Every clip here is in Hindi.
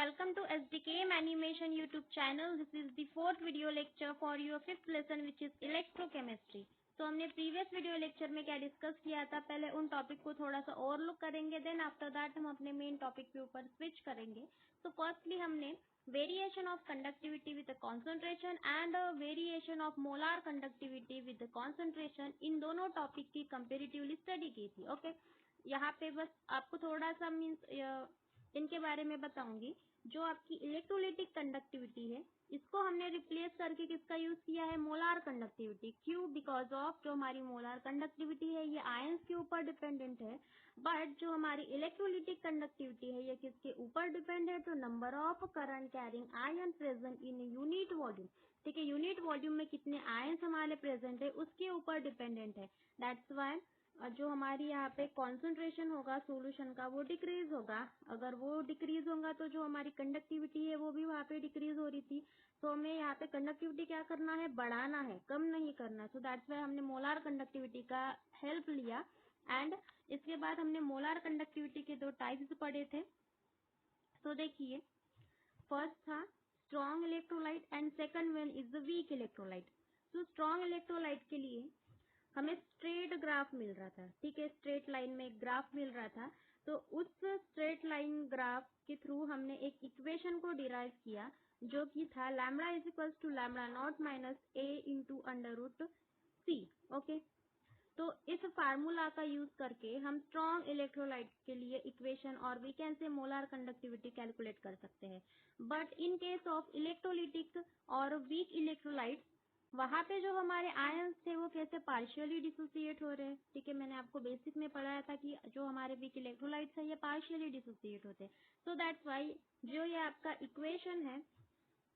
welcome to SDKM Animation YouTube channel. This is the fourth video lecture for your fifth lesson which is electrochemistry. तो हमने प्रीवियस वीडियो लेक्चर में क्या डिस्कस किया था, पहले उन टॉपिक को थोड़ा सा और लुक करेंगे, देन आफ्टर दैट हम अपने मेन टॉपिक के ऊपर स्विच करेंगे. तो फर्स्टली हमने variation of conductivity with concentration and variation of molar conductivity with concentration, इन दोनों टॉपिक की कंपेरेटिवली स्टडी की थी. ओके, यहाँ पे बस आपको थोड़ा सा मीन्स इनके बारे में बताऊंगी. जो आपकी इलेक्ट्रोलिटिक कंडक्टिविटी है, इसको हमने रिप्लेस करके किसका यूज किया है, मोलार कंडक्टिविटी. क्यों? बिकॉज ऑफ जो हमारी मोलार कंडक्टिविटी है ये आयंस के ऊपर डिपेंडेंट है, बट जो हमारी इलेक्ट्रोलिटिक कंडक्टिविटी है ये किसके ऊपर डिपेंड है, तो number of current carrying ion present in unit volume. ठीक है, यूनिट वॉल्यूम में कितने आयंस हमारे प्रेजेंट है उसके ऊपर डिपेंडेंट है. दैट्स वाई जो हमारी यहाँ पे कॉन्सेंट्रेशन होगा सॉल्यूशन का वो डिक्रीज होगा. अगर वो डिक्रीज होगा तो जो हमारी कंडक्टिविटी है वो भी वहाँ पे डिक्रीज हो रही थी. तो हमें यहाँ पे कंडक्टिविटी क्या करना है, बढ़ाना है, कम नहीं करना. सो दैट्स वाई हमने मोलार कंडक्टिविटी का हेल्प लिया. एंड इसके बाद हमने मोलार कंडक्टिविटी के दो टाइप्स पढ़े थे. तो देखिए, फर्स्ट था strong electrolyte and second one is the weak electrolyte. तो स्ट्रॉन्ग इलेक्ट्रोलाइट के लिए हमें स्ट्रेट ग्राफ मिल रहा था. ठीक है, स्ट्रेट लाइन में एक ग्राफ मिल रहा था. तो उस स्ट्रेट लाइन ग्राफ के थ्रू हमने एक इक्वेशन को डिराइव किया जो कि था lambda is equals to lambda not minus A into under root C. Okay, तो इस फार्मूला का यूज करके हम स्ट्रॉन्ग इलेक्ट्रोलाइट के लिए इक्वेशन और we can say molar conductivity calculate कर सकते हैं. But in case of electrolytic और वीक इलेक्ट्रोलाइट, वहां पे जो हमारे आयंस थे वो कैसे पार्शियली डिसोसिएट हो रहे हैं. ठीक है, मैंने आपको बेसिक में पढ़ाया था कि जो हमारे वीक इलेक्ट्रोलाइट्स है ये पार्शियली डिसोसिएट होते हैं. सो दैट्स वाई जो ये आपका इक्वेशन है,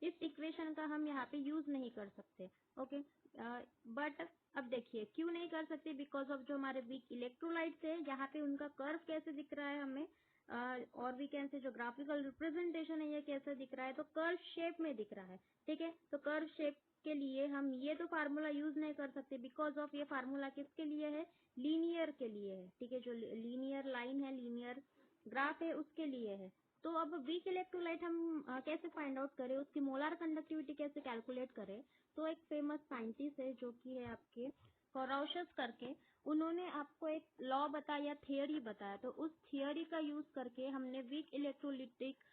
इस इक्वेशन का हम यहाँ पे यूज नहीं कर सकते. ओके, बट अब देखिए क्यों नहीं कर सकते, बिकॉज ऑफ जो हमारे वीक इलेक्ट्रोलाइट्स है यहाँ पे उनका कर्व कैसे दिख रहा है हमें, और वी कैन से जो ग्राफिकल रिप्रेजेंटेशन है ये कैसे दिख रहा है, तो कर्व शेप में दिख रहा है. ठीक है, तो कर्व शेप के लिए हम ये तो फार्मूला यूज नहीं कर सकते, बिकॉज ऑफ ये फार्मूला किसके लिए है, लीनियर के लिए है. ठीक है, जो लीनियर लाइन है, लीनियर ग्राफ है, उसके लिए है. तो अब वीक इलेक्ट्रोलाइट हम कैसे फाइंड आउट करें, उसकी मोलार कंडक्टिविटी कैसे कैलकुलेट करें. तो एक फेमस साइंटिस्ट है जो कि है आपके कोराउशस करके, उन्होंने आपको एक लॉ बताया, थियोरी बताया. तो उस थियोरी का यूज करके हमने वीक इलेक्ट्रोलिटिक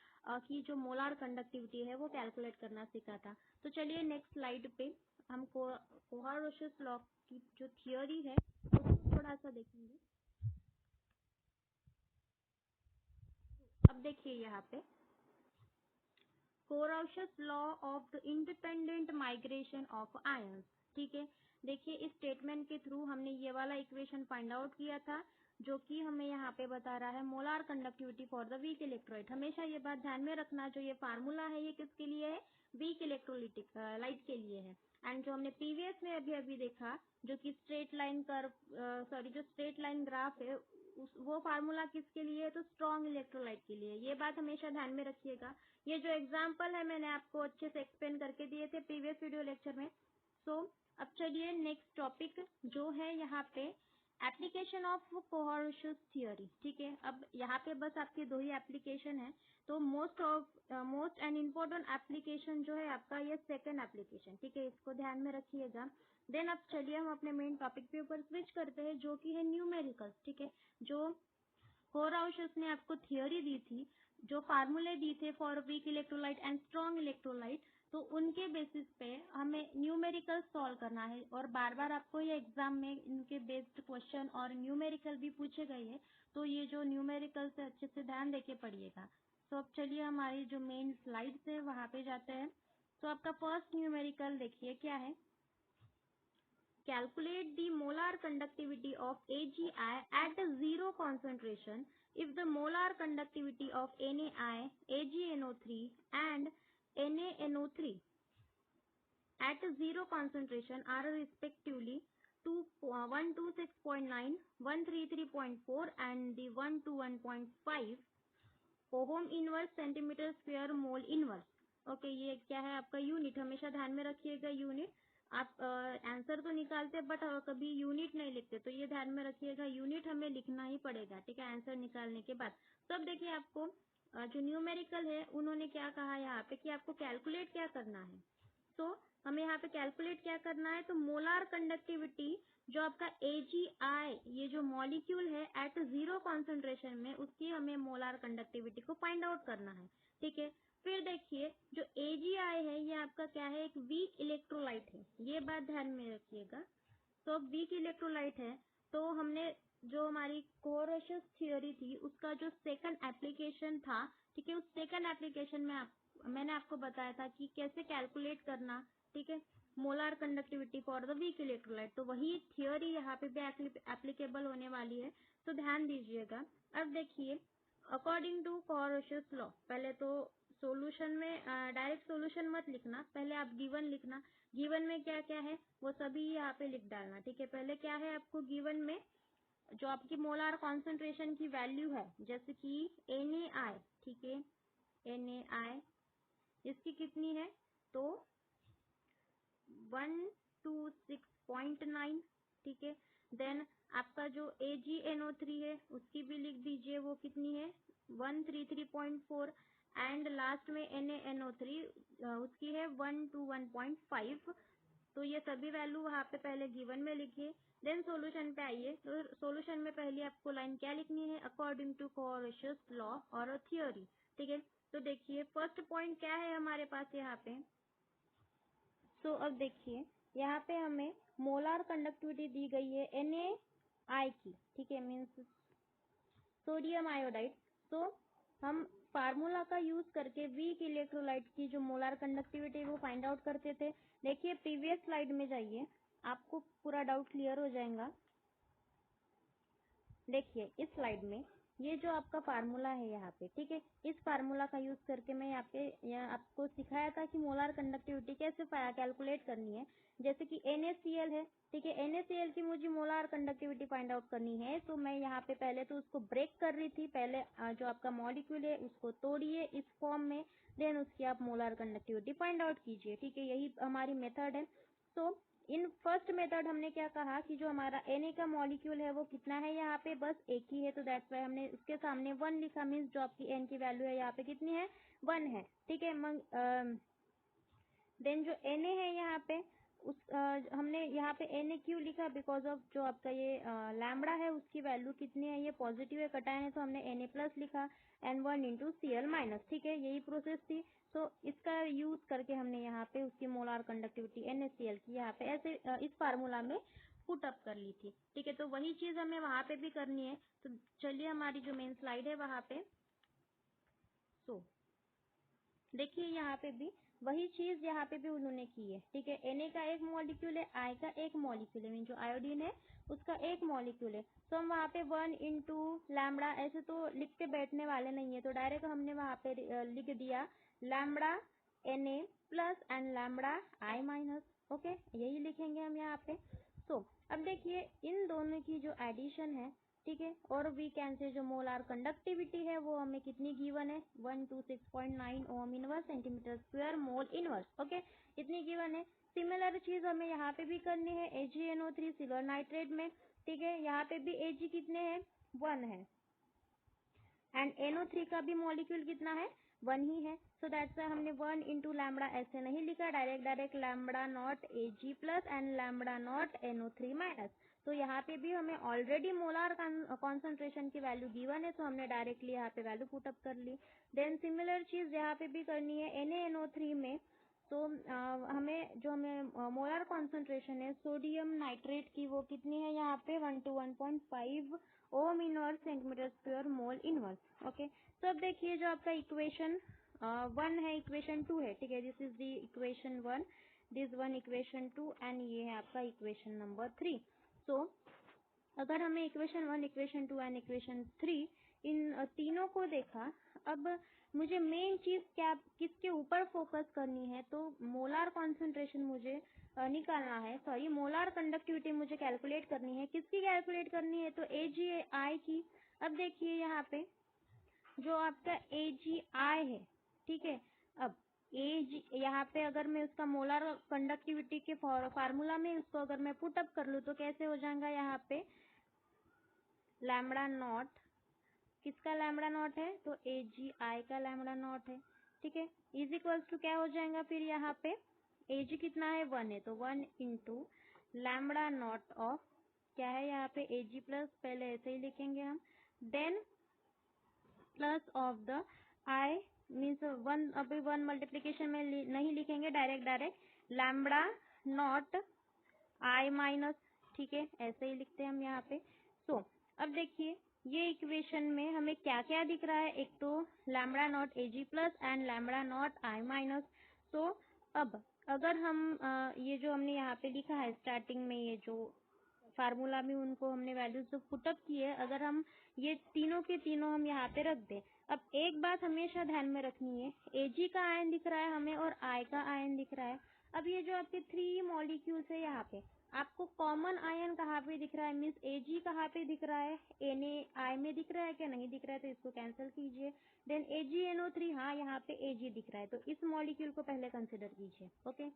की जो मोलार कंडक्टिविटी है वो कैलकुलेट करना सीखा था. तो चलिए नेक्स्ट स्लाइड पे हम कोराउशस लॉ की जो थियोरी है उसको थोड़ा सा देखेंगे. अब देखिए यहाँ पे Kohlrausch law of the independent migration of ions. ठीक है, देखिए इस स्टेटमेंट के थ्रू हमने ये वाला इक्वेशन फाइंड आउट किया था जो कि हमें यहाँ पे बता रहा है molar conductivity for the weak electrolyte. हमेशा ये बात ध्यान में रखना, जो ये फार्मूला है ये किसके लिए है, वीक इलेक्ट्रोलिटिक लाइट के लिए है. एंड जो हमने प्रीवियस में अभी देखा जो कि स्ट्रेट लाइन कर्व, सॉरी जो स्ट्रेट लाइन ग्राफ है वो फार्मूला किसके लिए है, तो स्ट्रॉन्ग इलेक्ट्रोलाइट के लिए. ये बात हमेशा ध्यान में रखिएगा. ये जो एग्जाम्पल है मैंने आपको अच्छे से एक्सप्लेन करके दिए थे प्रीवियस वीडियो लेक्चर में. सो अब चलिए नेक्स्ट टॉपिक जो है यहाँ पे एप्लीकेशन ऑफ कोराउशस थियोरी. ठीक है, अब यहाँ पे बस आपके दो ही एप्लीकेशन है. तो मोस्ट एंड इम्पोर्टेंट एप्लीकेशन जो है आपका ये सेकंड एप्लीकेशन. ठीक है, इसको ध्यान में रखिएगा. देन अब चलिए हम अपने मेन टॉपिक के ऊपर स्विच करते हैं जो कि है न्यूमेरिकल्स. ठीक है, जो कोराउशस ने आपको थियोरी दी थी, जो फार्मूले दी थे for weak electrolyte and strong electrolyte, तो उनके बेसिस पे हमें न्यूमेरिकल सॉल्व करना है. और बार बार आपको ये एग्जाम में इनके बेस्ड क्वेश्चन और न्यूमेरिकल भी पूछे गए हैं. तो ये जो न्यूमेरिकल से अच्छे से ध्यान देके पढ़िएगा. तो अब चलिए हमारी जो मेन स्लाइड्स है वहां पे जाते हैं. तो आपका फर्स्ट न्यूमेरिकल देखिए क्या है, calculate the molar conductivity of AgI at a zero concentration if the molar conductivity of NaI, AgNO3 and NaNO3 at a zero concentration are respectively 126.9, 133.4 and the 121.5 ohm inverse centimetre square mole inverse. Okay, ये क्या है आपका यूनिट, हमेशा ध्यान में रखिएगा यूनिट. आप आंसर तो निकालते बट कभी यूनिट नहीं लिखते, तो ये ध्यान में रखिएगा यूनिट हमें लिखना ही पड़ेगा. ठीक है, आंसर निकालने के बाद. तो अब देखिए आपको जो न्यूमेरिकल है उन्होंने क्या कहा यहाँ पे कि आपको कैलकुलेट क्या करना है। तो हमें यहाँ पे कैलकुलेट क्या करना है, तो मोलार कंडक्टिविटी जो आपका AgI ये जो मॉलिक्यूल है एट 0 कॉन्सेंट्रेशन में, उसकी हमें मोलार कंडक्टिविटी को फाइंड आउट करना है। ठीक है, फिर देखिए जो AgI है ये आपका क्या है, एक वीक इलेक्ट्रोलाइट है, ये बात ध्यान में रखिएगा। तो वीक इलेक्ट्रोलाइट है, तो हमने जो हमारी कोरोशियस थ्योरी थी उसका जो सेकंड एप्लीकेशन था, ठीक है, उस सेकंड एप्लीकेशन में मैंने आपको बताया था कि कैसे कैलकुलेट करना, ठीक है, molar conductivity for the weak electrolyte. तो वही थ्योरी यहाँ पे भी एप्लीकेबल होने वाली है, तो ध्यान दीजिएगा। अब देखिए अकॉर्डिंग टू कोरोशियस लॉ, पहले तो सॉल्यूशन में डायरेक्ट सॉल्यूशन मत लिखना, पहले आप गिवन लिखना। गिवन में क्या क्या है वो सभी यहाँ पे लिख डालना। ठीक है, पहले क्या है आपको गिवन में, जो आपकी मोलार कॉन्सेंट्रेशन की वैल्यू है, जैसे कि NaI, ठीक है, NaI इसकी कितनी है, तो 126.9, ठीक है। देन आपका जो AgNO3 है उसकी भी लिख दीजिए, वो कितनी है, 133.4। एंड लास्ट में NaNO3 उसकी है 121.5। तो ये सभी वैल्यू वहाँ पे पहले गिवन में लिखिए, देन सॉल्यूशन पे आइए। तो सॉल्यूशन में पहले आपको लाइन क्या लिखनी है, अकॉर्डिंग टू कोरोशियस लॉ और थ्योरी। ठीक है, तो देखिए फर्स्ट पॉइंट क्या है हमारे पास यहाँ पे। अब देखिए यहाँ पे हमें मोलार कंडक्टिविटी दी गई है NaI की, ठीक है, मीन्स सोडियम आयोडाइड। तो हम फार्मूला का यूज करके वीक इलेक्ट्रोलाइट की जो मोलार कंडक्टिविटी है वो फाइंड आउट करते थे। देखिए प्रीवियस स्लाइड में जाइए, आपको पूरा डाउट क्लियर हो जाएगा। देखिए इस स्लाइड में ये जो आपका फार्मूला है यहाँ पे, ठीक है, इस फार्मूला का यूज करके मैं यहाँ आपको सिखाया था कि मोलार कंडक्टिविटी कैसे कैलकुलेट करनी है। जैसे कि NaCl है, ठीक है, NaCl की मुझे मोलार कंडक्टिविटी फाइंड आउट करनी है, तो मैं यहाँ पे पहले तो उसको ब्रेक कर रही थी। पहले जो आपका मॉलिक्यूल है उसको तोड़िए इस फॉर्म में, देन उसकी आप मोलार कंडक्टिविटी फाइंड आउट कीजिए। ठीक है, यही हमारी मेथड है। तो इन फर्स्ट मेथड हमने क्या कहा कि जो हमारा Na का मॉलिक्यूल है वो कितना है, यहाँ पे बस एक ही है, तो दैट्स वाई हमने उसके सामने 1 लिखा, मीन्स जो आपकी N की वैल्यू है यहाँ पे कितनी है, 1 है। ठीक है, देन जो Na है यहाँ पे हमने यहाँ पे Na क्यों लिखा, बिकॉज ऑफ जो आपका ये लैम्बडा है उसकी वैल्यू कितनी है, ये पॉजिटिव है, कटायन है, तो हमने Na प्लस लिखा एंड 1 इंटू Cl माइनस। ठीक है, यही प्रोसेस थी। तो इसका यूज करके हमने यहाँ पे उसकी मोलार कंडक्टिविटी NaCl की यहाँ पे ऐसे इस फार्मूला में पुट अप कर ली थी। ठीक है, तो वही चीज हमें वहां पे भी करनी है। तो चलिए हमारी जो मेन स्लाइड है वहां पे, देखिए यहाँ पे भी वही चीज यहाँ पे भी उन्होंने की है। ठीक है, Na का एक मॉलिक्यूल है, I का एक मॉलिक्यूल है, मीन जो आयोडीन है उसका एक मॉलिक्यूल है। तो हम वहाँ पे 1 इंटू लैम्बडा ऐसे तो लिखते बैठने वाले नहीं है, तो डायरेक्ट हमने वहाँ पे लिख दिया lambda Na plus and lambda I minus. Okay, यही लिखेंगे हम यहाँ पे। अब देखिए इन दोनों की जो एडिशन है, ठीक है, और वी कैन से जो मोलार कंडक्टिविटी है वो हमें कितनी गिवन है, 126.9 ओम inverse centimetre square mole inverse. Okay, इतनी गिवन है। सिमिलर चीज हमें यहाँ पे भी करनी है AgNO3 सिल्वर नाइट्रेट में। ठीक है, यहाँ पे भी Ag कितने हैं, 1 है, एंड NO3 का भी मॉलिक्यूल कितना है, 1 ही है। सो दैट्स वाई हमने 1 इंटू लैम्बडा ऐसे नहीं लिखा, direct lambda not Ag plus and lambda not NO3 minus. तो यहाँ पे भी हमें ऑलरेडी मोलार कॉन्सेंट्रेशन की वैल्यू गिवन है, तो हमने डायरेक्टली यहाँ पे वैल्यू पुट अप कर ली। देन सिमिलर चीज यहाँ पे भी करनी है NaNO3 में। तो हमें मोलार कॉन्सेंट्रेशन है सोडियम नाइट्रेट की, वो कितनी है यहाँ पे 1 to 1.5 Om inverse centimetre square mole inverse. Okay, तो अब देखिए जो आपका इक्वेशन 1 है, इक्वेशन 2 है। ठीक है, this is the equation 1, this one equation 2 and ये है आपका इक्वेशन नंबर 3। अगर हमें इक्वेशन 1, इक्वेशन 2 एंड इक्वेशन 3 इन तीनों को देखा, अब मुझे मेन चीज क्या किसके ऊपर फोकस करनी है, तो मोलार कॉन्सेंट्रेशन मुझे निकालना है, सॉरी मोलार कंडक्टिविटी मुझे कैलकुलेट करनी है। किसकी कैलकुलेट करनी है, तो AgI की। अब देखिए यहाँ पे जो आपका AgI है, ठीक है, अब यहाँ पे अगर मैं उसका मोलार कंडक्टिविटी के फार्मूला में उसको अगर मैं पुट अप कर लूँ तो कैसे हो जाएगा, यहाँ पे लैम्बडा नॉट किसका लैम्बडा नॉट है, तो AgI का लैम्बडा नॉट है, ठीक है। इज इक्वल्स टू क्या हो जाएगा फिर यहाँ पे, Ag कितना है 1 है, तो 1 इंटू लैम्बडा नॉट ऑफ क्या है यहाँ पे Ag प्लस, पहले ऐसे ही लिखेंगे हम, then plus of the I means 1, अभी 1 मल्टीप्लीकेशन में नहीं लिखेंगे, direct lambda not I minus, ठीक है, ऐसे ही लिखते हैं हम यहाँ पे। सो अब देखिए ये इक्वेशन में हमें क्या क्या दिख रहा है, एक तो lambda not Ag plus and lambda not I minus. So अब अगर हम ये जो हमने यहाँ पे लिखा है स्टार्टिंग में, ये जो फार्मूला में उनको हमने वैल्यूज जो पुटअप की है, अगर हम ये तीनों के तीनों हम यहाँ पे रख दें। अब एक बात हमेशा ध्यान में रखनी है, Ag का आयन दिख रहा है हमें और I का आयन दिख रहा है। अब ये जो आपके 3 मॉलिक्यूल्स है यहाँ पे, आपको कॉमन आयन कहाँ पे दिख रहा है, मीन्स Ag कहाँ पे दिख रहा है, Na में दिख रहा है क्या, नहीं दिख रहा है, तो इसको कैंसिल कीजिए। देन AgNO3, हाँ यहाँ पे Ag दिख रहा है, तो इस मॉलिक्यूल को पहले कंसिडर कीजिए, ओके।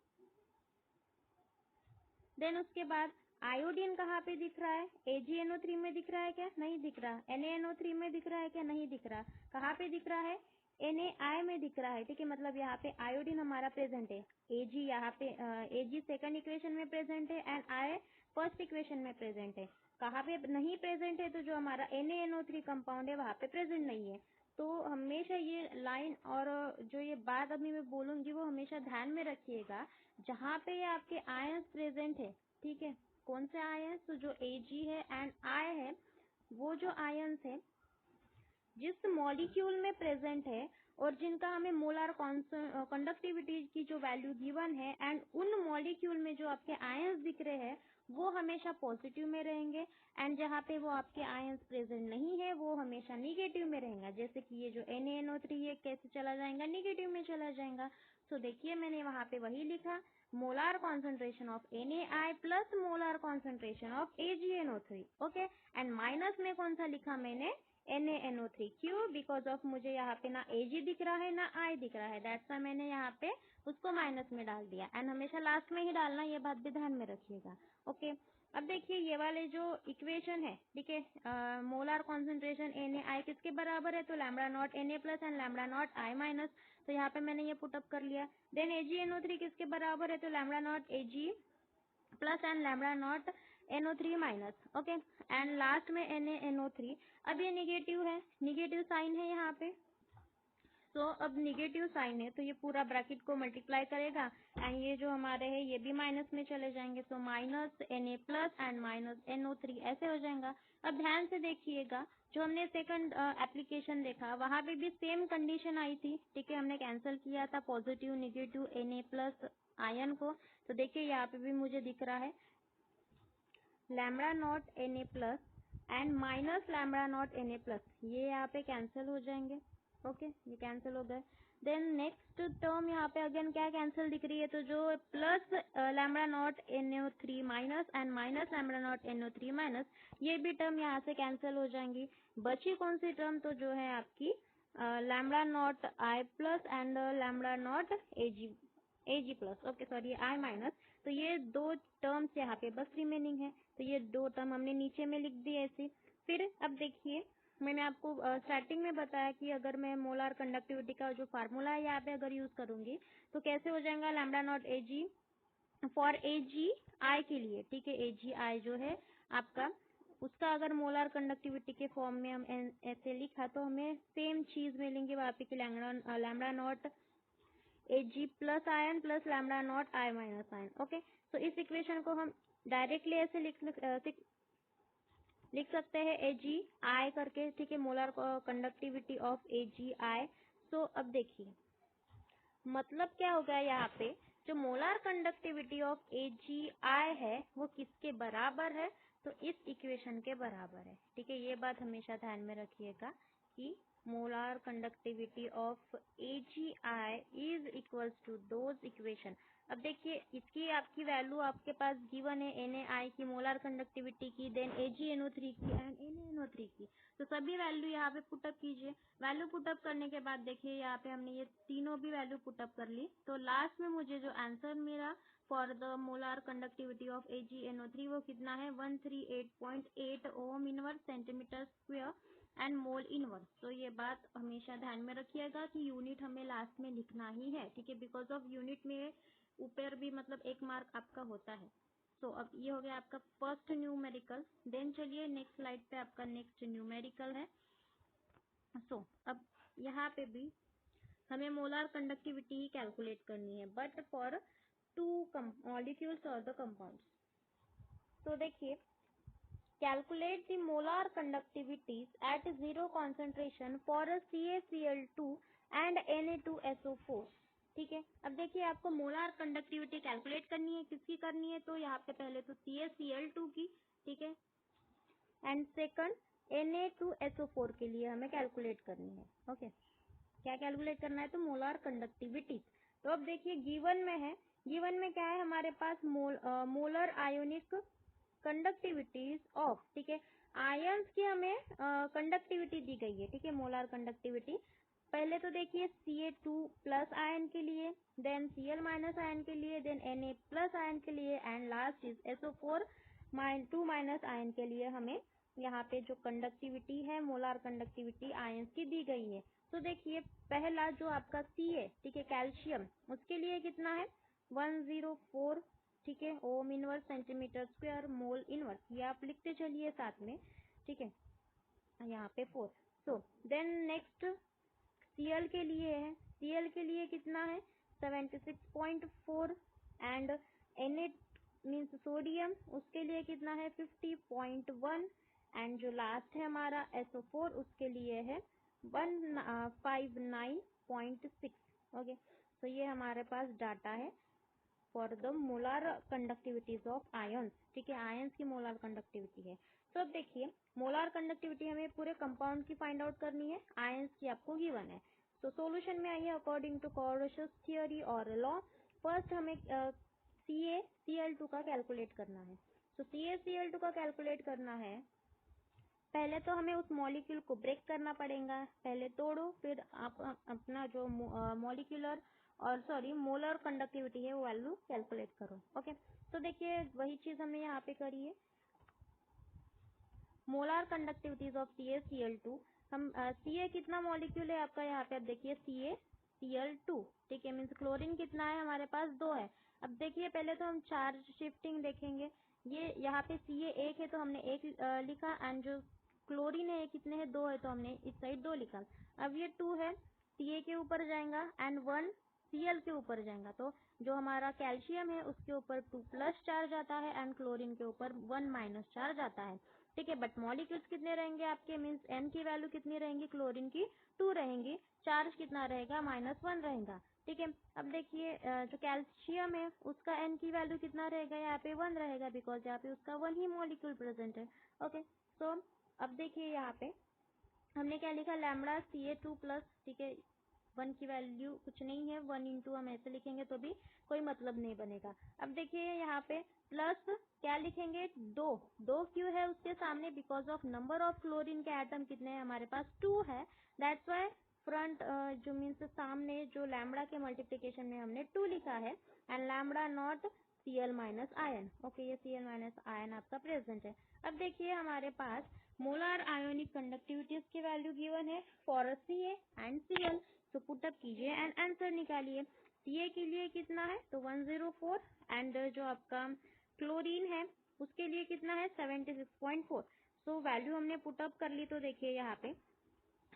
देन उसके बाद आयोडीन कहाँ पे दिख रहा है, AgNO3 में दिख रहा है क्या, नहीं दिख रहा। NaNO3 में दिख रहा है क्या, नहीं दिख रहा। कहाँ पे दिख रहा है, NaI में दिख रहा है, ठीक है, मतलब यहाँ पे आयोडीन हमारा प्रेजेंट है, Ag यहाँ पे Ag सेकंड इक्वेशन में प्रेजेंट है एंड I फर्स्ट इक्वेशन में प्रेजेंट है। कहाँ पे नहीं प्रेजेंट है, तो जो हमारा NaNO3 कंपाउंड है वहाँ पे प्रेजेंट नहीं है। तो हमेशा ये लाइन और जो ये बात अभी मैं बोलूंगी वो हमेशा ध्यान में रखिएगा, जहाँ पे ये आपके आयंस प्रेजेंट है, ठीक है, कौन से आयंस, तो जो Ag है एंड I है, वो जो आयंस है जिस मॉलिक्यूल में प्रेजेंट है और जिनका हमें मोलर कंडक्टिविटी की जो वैल्यू गिवन है, एंड उन मॉलिक्यूल में जो आपके आयंस दिख रहे हैं वो हमेशा पॉजिटिव में रहेंगे, एंड जहाँ पे वो आपके आयंस प्रेजेंट नहीं है वो हमेशा निगेटिव में रहेंगे। जैसे कि ये जो NaNO3 है कैसे चला जाएगा, निगेटिव में चला जाएगा। तो देखिए मैंने वहाँ पे वही लिखा, molar concentration of NaI plus molar concentration of AgNO3, okay. And minus में कौन सा लिखा मैंने, NaNO3, क्यों, बिकॉज ऑफ मुझे यहाँ पे ना Ag दिख रहा है ना I दिख रहा है, दैट्स वाई मैंने यहाँ पे उसको माइनस में डाल दिया। एंड हमेशा लास्ट में ही डालना, ये बात भी ध्यान में रखिएगा, ओके। अब देखिए ये वाले जो इक्वेशन है, ठीक है, मोलर कॉन्सेंट्रेशन NaI किसके बराबर है, तो lambda not Na plus and lambda not I minus, तो यहाँ पे मैंने ये पुटअप कर लिया। देन AgNO3 किसके बराबर है, तो lambda not Ag plus and lambda not NO3 minus, okay. And last में NaNO3, अब ये निगेटिव है, निगेटिव साइन है यहाँ पे, तो अब निगेटिव साइन है तो ये पूरा ब्रैकेट को मल्टीप्लाई करेगा एंड ये जो हमारे है ये भी माइनस में चले जाएंगे, तो minus Na plus and minus NO3 ऐसे हो जाएगा। अब ध्यान से देखिएगा, जो हमने सेकंड एप्लीकेशन देखा वहां पे भी सेम कंडीशन आई थी, ठीक है, हमने कैंसिल किया था positive negative Na plus ion को। तो देखिए यहाँ पे भी मुझे दिख रहा है lambda naught Na plus and minus lambda naught Na plus, ये यहाँ पे कैंसिल हो जाएंगे, ओके, ये कैंसिल हो गए। देन नेक्स्ट टर्म यहाँ पे अगेन क्या कैंसिल दिख रही है, तो जो plus lambda naught NO3 minus and minus lambda naught NO3 minus, ये भी टर्म यहाँ से कैंसिल हो जाएंगी। बची कौन सी टर्म, तो जो है आपकी lambda not I plus and lambda not Ag plus, okay sorry I minus. तो ये दो टर्म्स यहाँ पे बस रिमेनिंग है, तो ये दो टर्म हमने नीचे में लिख दी ऐसी। फिर अब देखिए मैंने आपको स्टार्टिंग में बताया कि अगर मैं मोलर कंडक्टिविटी का जो फार्मूला है यहाँ पे अगर यूज करूंगी तो कैसे हो जाएगा, lambda not Ag for AgI के लिए, ठीक है, AgI जो है आपका, उसका अगर मोलर कंडक्टिविटी के फॉर्म में हम ऐसे लिखा तो हमें सेम चीज मिलेंगे वहाँ पे कि lambda not Ag plus ion plus lambda not I minus ion, okay. तो इस इक्वेशन को हम डायरेक्टली ऐसे लिख सकते हैं AgI करके, ठीक है, मोलर कंडक्टिविटी ऑफ AgI। सो अब देखिए मतलब क्या हो गया, यहाँ पे जो मोलर कंडक्टिविटी ऑफ AgI है वो किसके बराबर है, तो इस इक्वेशन के बराबर है, ठीक है। ये बात हमेशा ध्यान में रखिएगा कि molar conductivity of AgI is equals to those equation. अब देखिए इसकी आपकी वैल्यू आपके पास गिवन है NaI की, मोलर कंडक्टिविटी की, देन AgNO3 की एंड NaNO3 की, तो सभी वैल्यू यहाँ पे पुटअप कीजिए। वैल्यू पुटअप करने के बाद देखिए यहाँ पे हमने ये तीनों भी वैल्यू पुटअप कर ली, तो लास्ट में मुझे जो आंसर मिला for the molar conductivity of AgNO3 वो कितना है 138.8 ओम inverse centimetre square and mole inverse. तो ये बात हमेशा ध्यान में रखिएगा कि यूनिट हमें लास्ट में लिखना ही है, ठीक है, बिकॉज ऑफ यूनिट में ऊपर भी मतलब 1 मार्क आपका होता है। सो अब ये हो गया आपका फर्स्ट न्यूमेरिकल। देन चलिए नेक्स्ट स्लाइड पे आपका नेक्स्ट न्यूमेरिकल है। सो अब यहाँ पे भी हमें मोलार कंडक्टिविटी ही कैलकुलेट करनी है, बट फॉर 2 मॉलिक्यूल्स और द कंपाउंड्स। तो देखिए, calculate the molar conductivities at 0 concentration for CaCl2 and Na2SO4। ठीक है, अब देखिए आपको मोलार कंडक्टिविटी कैलकुलेट करनी है, किसकी करनी है, तो यहाँ पे पहले तो CaCl2 की, ठीक है, एंड सेकंड Na2SO4 के लिए हमें कैलकुलेट करनी है। ओके, क्या कैलकुलेट करना है, तो मोलार कंडक्टिविटी। तो अब देखिए गिवन में है, गिवन में क्या है हमारे पास, मोलर आयोनिक कंडक्टिविटीज ऑफ, ठीक है, आयंस की हमें कंडक्टिविटी दी गई है, ठीक है, मोलार कंडक्टिविटी। पहले तो देखिए Ca2 प्लस आयन के लिए, देन Cl माइनस आयन के लिए, देन Na प्लस आयन के लिए, and last is SO4 2 minus ion के लिए हमें यहाँ पे जो कंडक्टिविटी है, मोलार कंडक्टिविटी आयंस की दी गई है। तो देखिए पहला जो आपका Ca, ठीक है, कैल्शियम, उसके लिए कितना है 104, ठीक है, ओम inverse centimetre square mole inverse, ये आप लिखते चलिए साथ में, ठीक है, यहाँ पे 4। सो देन नेक्स्ट Cl के लिए है, Cl के लिए कितना है 76.4 एंड Na मीन्स सोडियम, उसके लिए कितना है 50.1 एंड जो लास्ट है हमारा SO4 उसके लिए है 159.6। ओके, तो ये हमारे पास डाटा है for the molar conductivities of ions, ठीक है, आयंस की मोलार कंडक्टिविटी है। तो अब देखिए मोलार कंडक्टिविटी हमें पूरे कंपाउंड की फाइंड आउट करनी है, आयंस की आपको गिवन है। तो सॉल्यूशन में आइए अकॉर्डिंग टू कॉर्डशस थ्योरी और लॉ। फर्स्ट हमें CaCl2 का कैलकुलेट करना है। तो CaCl2 का कैलकुलेट करना है, पहले तो हमें उस मॉलिक्यूल को ब्रेक करना पड़ेगा, पहले तोड़ो फिर आप अपना जो मॉलिक्यूलर और मोलर कंडक्टिविटी है वो वैल्यू कैलकुलेट करो। ओके, तो देखिए वही चीज हमने यहाँ पे करी है, मोलार कंडक्टिविटीज ऑफ CaCl2। हम Ca कितना मॉलिक्यूल है आपका, यहाँ पे आप देखिए CaCl2, ठीक है, मीन्स क्लोरीन कितना है हमारे पास 2 है। अब देखिए पहले तो हम चार्ज शिफ्टिंग देखेंगे, ये यहाँ पे Ca 1 है तो हमने 1 लिखा, एंड जो क्लोरीन है कितने हैं 2 है तो हमने इस साइड 2 लिखा। अब ये 2 है Ca के ऊपर जाएगा एंड 1 Cl के ऊपर जाएगा, तो जो हमारा कैल्शियम है उसके ऊपर 2 प्लस चार्ज आता है एंड क्लोरीन के ऊपर 1 माइनस चार्ज आता है, ठीक है, बट मॉलिक्यूल्स कितने रहेंगे आपके, मीन्स N की वैल्यू कितनी रहेंगी, क्लोरीन की 2 रहेंगी, चार्ज कितना रहेगा -1 रहेगा, ठीक है। अब देखिए जो कैल्शियम है उसका N की वैल्यू कितना रहेगा, यहाँ पे 1 रहेगा, बिकॉज यहाँ पे उसका 1 ही मॉलिक्यूल प्रेजेंट है। ओके, सो अब देखिए यहाँ पे हमने क्या लिखा, लैम्बडा Ca2 प्लस, ठीक है, 1 की वैल्यू कुछ नहीं है, 1 इंटू हम ऐसे लिखेंगे तो भी कोई मतलब नहीं बनेगा। अब देखिए यहाँ पे प्लस क्या लिखेंगे, 2 क्यों है उसके सामने, because of number of chlorine के एटम कितने हैं हमारे पास 2 है, दैट्स वाई फ्रंट जो मीन्स सामने जो लैम्बडा के मल्टीप्लिकेशन में हमने 2 लिखा है, and lambda not Cl minus ion. Okay, ये Cl माइनस आयन आपका प्रेजेंट है। अब देखिए हमारे पास मोलार आयोनिक कंडक्टिविटीज की वैल्यू गिवन है फॉर Ca एंड Cl, तो पुटअप कीजिए एंड आंसर निकालिए। Ca के लिए कितना है, तो 104 एंड जो आपका क्लोरीन है उसके लिए कितना है 76.4। सो वैल्यू हमने पुटअप कर ली, तो देखिए यहाँ पे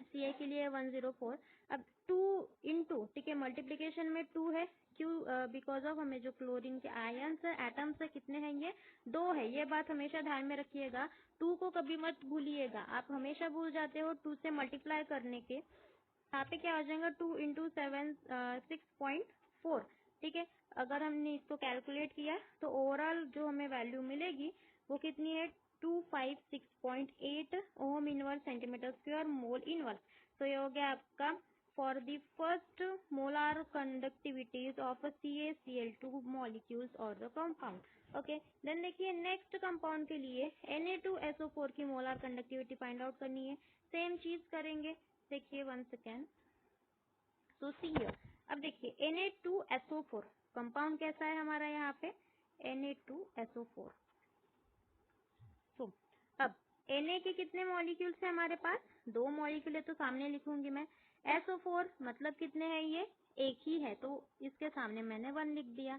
Ca के लिए 104, अब 2 इंटू, ठीक है, मल्टीप्लीकेशन में 2 है, क्यों, बिकॉज ऑफ हमें जो क्लोरीन के आयंस है एटम्स है कितने हैं, ये 2 है, ये बात हमेशा ध्यान में रखिएगा, 2 को कभी मत भूलिएगा, आप हमेशा भूल जाते हो 2 से मल्टीप्लाई करने के, यहाँ पे क्या हो जाएगा 2 इंटू 6.4, ठीक है। अगर हमने इसको कैलकुलेट किया तो ओवरऑल जो हमें वैल्यू मिलेगी वो कितनी है 256.8 ओम inverse centimetre square mole inverse. तो ये हो गया आपका for the first molar conductivities of CaCl2 molecules और द कंपाउंड। ओके, देन देखिए नेक्स्ट कंपाउंड के लिए Na2SO4 की मोलार कंडक्टिविटी फाइंड आउट करनी है, सेम चीज करेंगे, देखिए 1 सेकेंड। सो सी हियर, अब देखिए Na2SO4 कंपाउंड कैसा है हमारा यहाँ पे Na2SO4। सो अब Na के कितने मॉलिक्यूल्स है हमारे पास? 2 मॉलिक्यूल है, तो सामने लिखूंगी मैं। SO4 मतलब कितने हैं ये? एक ही है, तो इसके सामने मैंने 1 लिख दिया।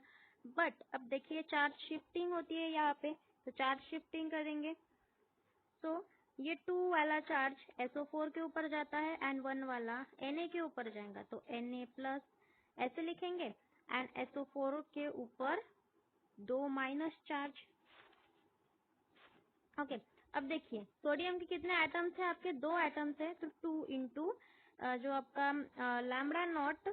बट अब देखिए चार्ज शिफ्टिंग होती है यहाँ पे, तो चार्ज शिफ्टिंग करेंगे तो ये 2 वाला चार्ज SO4 के ऊपर जाता है एंड 1 वाला Na के ऊपर जाएगा, तो Na प्लस ऐसे लिखेंगे एंड SO4 के ऊपर 2 माइनस चार्ज। ओके, अब देखिए सोडियम के कितने एटम्स हैं आपके? 2 एटम्स है, तो 2 इंटू जो आपका lambda naught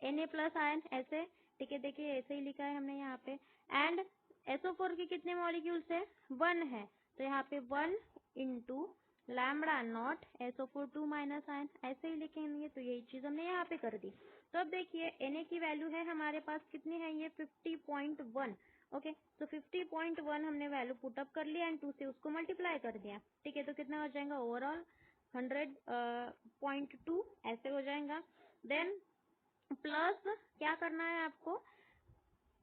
Na plus ion ऐसे, ठीक है, देखिए ऐसे ही लिखा है हमने यहाँ पे। एंड SO4 के कितने मॉलिक्यूल्स है? 1 है, तो यहाँ पे 1 into lambda naught SO4 2 minus ion ऐसे ही लिखेंगे, तो यही चीज हमने यहाँ पे कर दी। तो अब देखिए Na की वैल्यू है हमारे पास कितनी है? ये 50.1। ओके, तो 50.1 हमने वैल्यू पुटअप कर लिया एंड 2 से उसको मल्टीप्लाई कर दिया, ठीक है, तो कितना हो जाएगा? ओवरऑल 100.2 ऐसे हो जाएगा। देन प्लस क्या करना है आपको?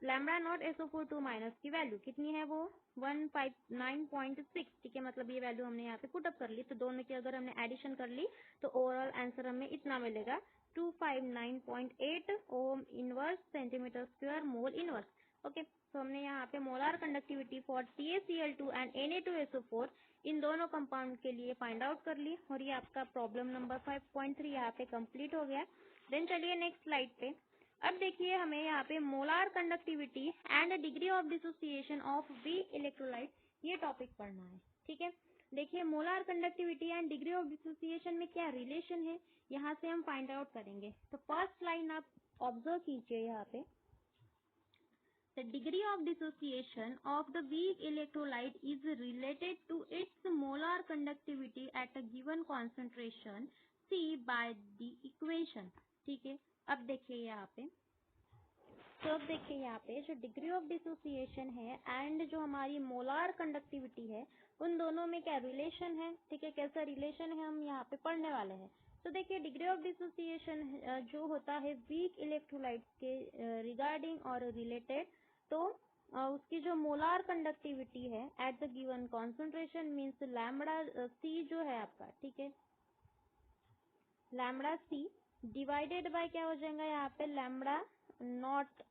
लैम्बडा नॉट SO4 2 माइनस की वैल्यू कितनी है? वो 159.6, ठीक है, मतलब ये वैल्यू हमने यहाँ पे पुटअप कर ली, तो दोनों की अगर हमने एडिशन कर ली तो ओवरऑल आंसर हमें इतना मिलेगा 259.8 ओम inverse centimetre square mole inverse. Okay, तो हमने यहाँ पे molar conductivity for CaCl2 and Na2SO4 इन दोनों कंपाउंड के लिए फाइंड आउट कर ली, और ये आपका प्रॉब्लम नंबर 5.3 यहाँ पे कंप्लीट हो गया। देन चलिए नेक्स्ट स्लाइड पे। अब देखिए हमें यहाँ पे molar conductivity and degree of dissociation of weak electrolyte ये टॉपिक पढ़ना है, ठीक है। देखिए molar conductivity and degree of dissociation में क्या रिलेशन है, यहाँ से हम फाइंड आउट करेंगे। तो फर्स्ट लाइन आप ऑब्जर्व कीजिए यहाँ पे, the degree of dissociation of the weak electrolyte is related to its molar conductivity at a given concentration C by the equation, ठीक है। अब देखिए यहाँ पे, तो अब देखिए यहाँ पे जो डिग्री ऑफ डिसोसिएशन है एंड जो हमारी मोलार कंडक्टिविटी है, उन दोनों में क्या रिलेशन है, ठीक है, कैसा रिलेशन है हम यहाँ पे पढ़ने वाले हैं। तो देखिए डिग्री ऑफ डिसोसिएशन जो होता है वीक इलेक्ट्रोलाइट्स के रिगार्डिंग और रिलेटेड, तो उसकी जो मोलार कंडक्टिविटी है at the given concentration means lambda C जो है आपका, ठीक है, लैम्बडा सी डिवाइडेड बाय क्या हो जाएगा यहाँ पे? Lambda naught.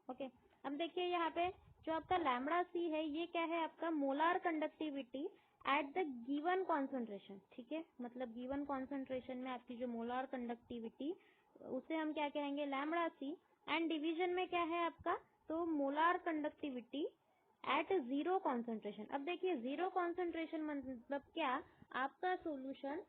ओके, अब देखिए यहाँ पे जो आपका लैम्बडा सी है ये क्या है? आपका molar conductivity eight the given concentration, ठीक है, मतलब गिवन कॉन्सेंट्रेशन में आपकी जो मोलार कंडक्टिविटी उसे हम क्या कहेंगे? Lambda C. एंड डिवीजन में क्या है आपका? तो molar conductivity eight zero concentration. अब देखिए जीरो कॉन्सेंट्रेशन मतलब क्या? आपका सोल्यूशन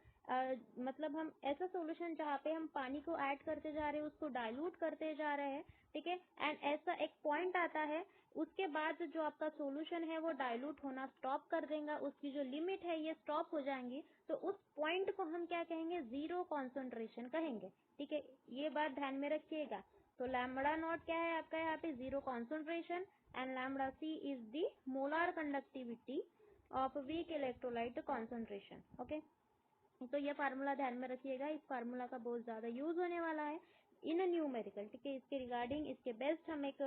मतलब हम ऐसा सोल्यूशन जहाँ पे हम पानी को ऐड करते जा रहे हैं, उसको डाइल्यूट करते जा रहे हैं, ठीक है, एंड ऐसा एक पॉइंट आता है, उसके बाद जो आपका सोल्यूशन है वो डाइल्यूट होना स्टॉप कर देगा, उसकी जो लिमिट है ये स्टॉप हो जाएंगी, तो उस पॉइंट को हम क्या कहेंगे? जीरो कॉन्सेंट्रेशन कहेंगे, ठीक है, ये बात ध्यान में रखिएगा। तो लैम्बडा नॉट क्या है आपका? यहाँ पे zero concentration and lambda C is the molar conductivity of weak electrolyte concentration. Okay, तो ये फार्मूला ध्यान में रखिएगा, इस फार्मूला का बहुत ज्यादा यूज होने वाला है इन न्यूमेरिकल, ठीक है, इसके रिगार्डिंग इसके बेस्ट हम एक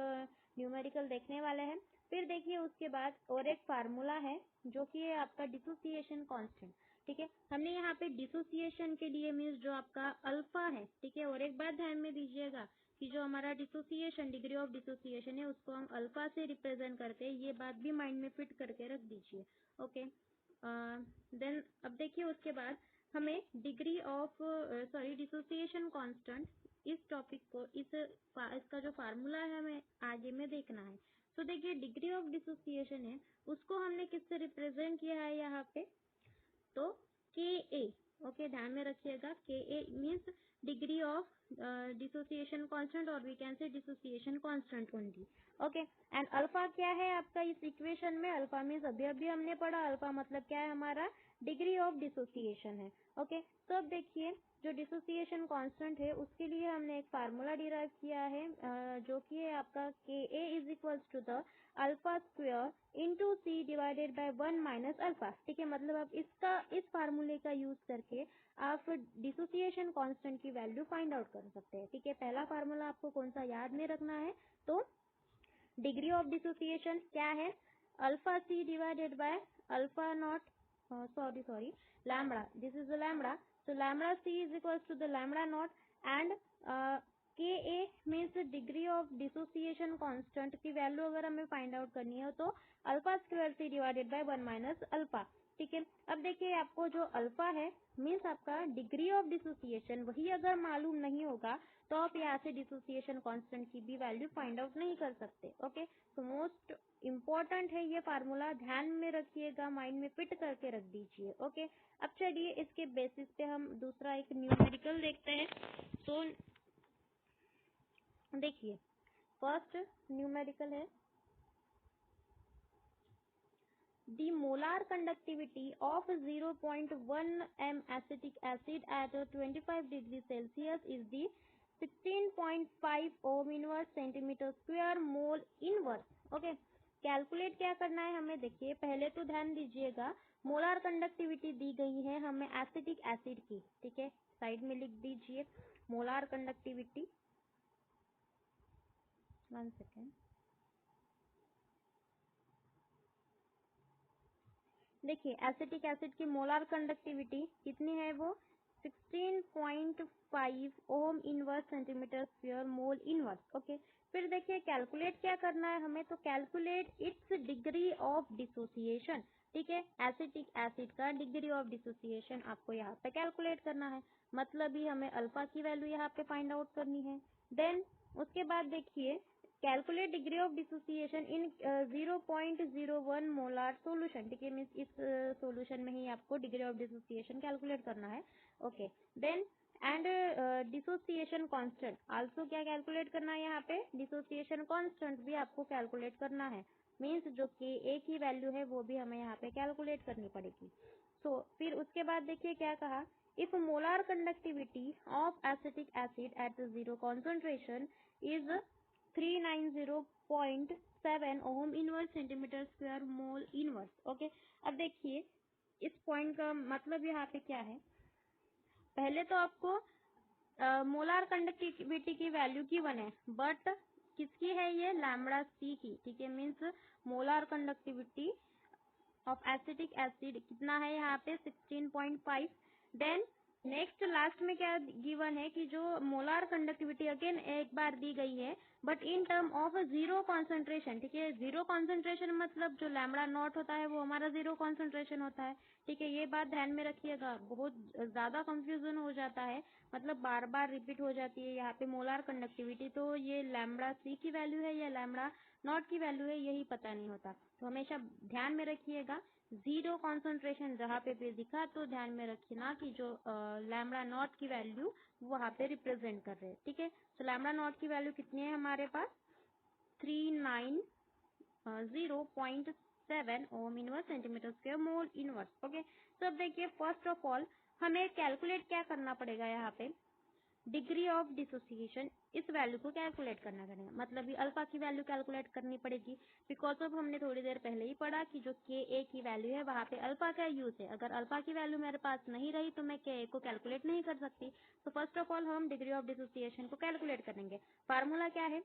न्यूमेरिकल देखने वाले हैं। फिर देखिए उसके बाद और एक फार्मूला है जो कि है आपका डिसोसिएशन कांस्टेंट, ठीक है, हमने यहाँ पे डिसोसिएशन के लिए मीन्स जो आपका अल्फा है, ठीक है, और एक बात ध्यान में दीजिएगा कि जो हमारा डिसोसिएशन डिग्री ऑफ डिसोसिएशन है उसको हम अल्फा से रिप्रेजेंट करते हैं, ये बात भी माइंड में फिट करके रख दीजिए। ओके, देन अब देखिए उसके बाद हमें डिग्री ऑफ डिसोसिएशन कांस्टेंट इस टॉपिक को इसका जो फार्मूला है हमें आगे में देखना है। तो देखिए डिग्री ऑफ डिसोसिएशन है उसको हमने किससे रिप्रेजेंट किया है यहाँ पे? तो Ka, ओके, ध्यान में रखिएगा, Ka means degree of dissociation constant और we can say dissociation constant only. Okay, and alpha क्या है आपका इस इक्वेशन में? अल्फा मीन्स अभी अभी हमने पढ़ा, अल्फा मतलब क्या है हमारा? डिग्री ऑफ डिसोसिएशन है। ओके, तो अब देखिए जो डिसोसिएशन कांस्टेंट है उसके लिए हमने एक फार्मूला डिराइव किया है जो कि है आपका Ka is equals to the alpha square into C divided by 1 minus alpha, ठीक है, मतलब आप इस फार्मूले का यूज करके आप डिसोसिएशन कांस्टेंट की वैल्यू फाइंड आउट कर सकते हैं, ठीक है। पहला फार्मूला आपको कौन सा याद में रखना है? तो डिग्री ऑफ डिसोसिएशन क्या है? Alpha C divided by alpha not sorry, lambda. This is the lambda. So lambda c is equals to the lambda naught, and Ka means degree of dissociation constant की वैल्यू अगर हमें फाइंड आउट करनी है तो alpha square C divided by 1 minus alpha. ठीक है, अब देखिए आपको जो अल्फा है मीन्स आपका डिग्री ऑफ डिसोसिएशन, वही अगर मालूम नहीं होगा तो आप यहाँ से डिसोसिएशन कांस्टेंट की भी वैल्यू फाइंड आउट नहीं कर सकते। ओके, तो मोस्ट इम्पोर्टेंट है ये फार्मूला, ध्यान में रखिएगा, माइंड में फिट करके रख दीजिए। ओके, अब चलिए इसके बेसिस पे हम दूसरा एक न्यूमेरिकल देखते हैं। तो देखिए फर्स्ट न्यूमेरिकल है the molar conductivity of 0.1 m acetic acid at 25 degree Celsius is the 16.5 ohm inverse centimeter square mole inverse। Okay, calculate क्या करना है हमें, देखिए पहले तो ध्यान दीजिएगा मोलार कंडक्टिविटी दी गई है हमें एसिटिक एसिड की। ठीक है, साइड में लिख दीजिए मोलार कंडक्टिविटी। 1 सेकेंड, देखिए एसिटिक एसिड की मोलार कंडक्टिविटी कितनी है, वो 16.5 ओम inverse centimetre square mole inverse. Okay, फिर देखिए कैलकुलेट क्या करना है हमें, तो calculate its degree of dissociation. ठीक है, एसिटिक एसिड का डिग्री ऑफ डिसोसिएशन आपको यहाँ पे कैलकुलेट करना है, मतलब ही हमें अल्फा की वैल्यू यहाँ पे फाइंड आउट करनी है। देन उसके बाद देखिए calculate degree of dissociation in 0.01 molar solution. ठीक है, मीन्स इस सोल्यूशन में ही आपको डिग्री ऑफ डिसोसिएशन कैलकुलेट करना है। Okay, then and dissociation constant also क्या कैलकुलेट करना है, यहाँ पे डिसोसिएशन कांस्टेंट भी आपको कैलकुलेट करना है, मीन्स जो कि ए की वैल्यू है वो भी हमें यहाँ पे कैलकुलेट करनी पड़ेगी। सो फिर उसके बाद देखिए क्या कहा, if molar conductivity of acetic acid at zero concentration is 390.7 ohm inverse centimetre square mole inverse. Okay, अब देखिए इस पॉइंट का मतलब यहाँ पे क्या है, पहले तो आपको मोलार कंडक्टिविटी की वैल्यू की वन है, बट किसकी है ये, लैम्बडा सी की। ठीक है, means molar conductivity of acetic acid कितना है यहाँ पे 16.5। देन नेक्स्ट लास्ट में क्या गिवन है कि जो मोलार कंडक्टिविटी अगेन एक बार दी गई है but in term of zero concentration. ठीक है, जीरो कॉन्सेंट्रेशन मतलब जो लैम्बडा नॉट होता है वो हमारा जीरो कॉन्सेंट्रेशन होता है। ठीक है, ये बात ध्यान में रखिएगा, बहुत ज्यादा कंफ्यूजन हो जाता है, मतलब बार बार रिपीट हो जाती है यहाँ पे मोलार कंडक्टिविटी, तो ये लैम्बडा सी की वैल्यू है या लैम्बडा नॉट की वैल्यू है यही पता नहीं होता। तो हमेशा ध्यान में रखिएगा जीरो कॉन्सेंट्रेशन जहाँ पे दिखा तो ध्यान में रखना कि जो लैम्बडा नॉट की वैल्यू वहाँ पे रिप्रेजेंट कर रहे हैं। ठीक है, तो लैम्बडा नॉट की वैल्यू कितनी है हमारे पास 390.7 ohm inverse centimetre square mole inverse. Okay, तो अब देखिए फर्स्ट ऑफ ऑल हमें कैलकुलेट क्या करना पड़ेगा, यहाँ पे डिग्री ऑफ डिसोसिएशन इस वैल्यू को कैलकुलेट करना पड़ेगा, मतलब ये अल्फा की वैल्यू कैलकुलेट करनी पड़ेगी, बिकॉज ऑफ हमने थोड़ी देर पहले ही पढ़ा कि जो के ए की वैल्यू है वहाँ पे अल्फा का यूज है, अगर अल्फा की वैल्यू मेरे पास नहीं रही तो मैं के ए को कैलकुलेट नहीं कर सकती। तो फर्स्ट ऑफ ऑल हम डिग्री ऑफ डिसोसिएशन को कैलकुलेट करेंगे। फार्मूला क्या है,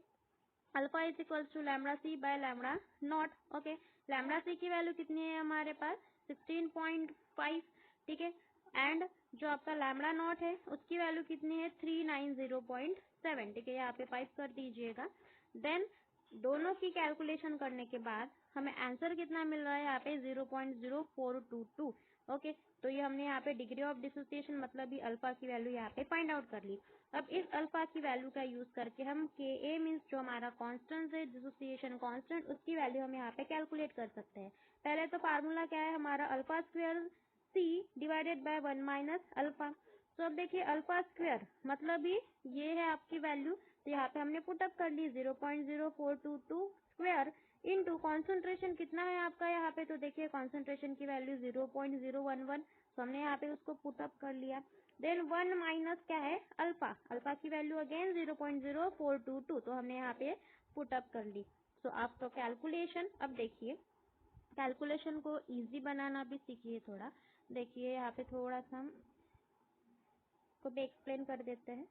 alpha is equals to lambda C by lambda naught. Okay, lambda C की वैल्यू कितनी है हमारे पास 16.5। ठीक है, एंड जो आपका लैम्बडा नॉट है उसकी वैल्यू कितनी है 390.7। ठीक है, यहाँ पे 5 कर दीजिएगा। देन दोनों की कैलकुलेशन करने के बाद हमें आंसर कितना मिल रहा है यहाँ पे 0.0422। ओके, तो ये हमने यहाँ पे डिग्री ऑफ डिसोसिएशन मतलब ये अल्फा की वैल्यू यहाँ पे फाइंड आउट कर ली। अब इस अल्फा की वैल्यू का यूज करके हम के ए मीन्स जो हमारा कांस्टेंट है डिसोसिएशन कांस्टेंट उसकी वैल्यू हम यहाँ पे कैलकुलेट कर सकते हैं। पहले तो फार्मूला क्या है हमारा alpha square C divided by 1 minus alpha. तो अब देखिए अल्फा स्क्वायर मतलब ये है आपकी वैल्यू, तो यहाँ पे हमने पुटअप कर ली 0.0422 स्क्वायर इनटू कॉन्सेंट्रेशन कितना है आपका यहाँ पे, तो देखिए कॉन्सेंट्रेशन की वैल्यू 0.011, तो हमने यहाँ पे उसको पुटअप कर लिया। देन 1 माइनस क्या है अल्फा, अल्फा की वैल्यू अगेन 0.0422, तो हमने यहाँ पे पुटअप कर ली। सो आफ्टर कैलकुलेशन, अब देखिए कैलकुलेशन को इजी बनाना भी सीखिए थोड़ा। देखिए यहाँ पे थोड़ा सा हम को भी एक्सप्लेन कर देते हैं।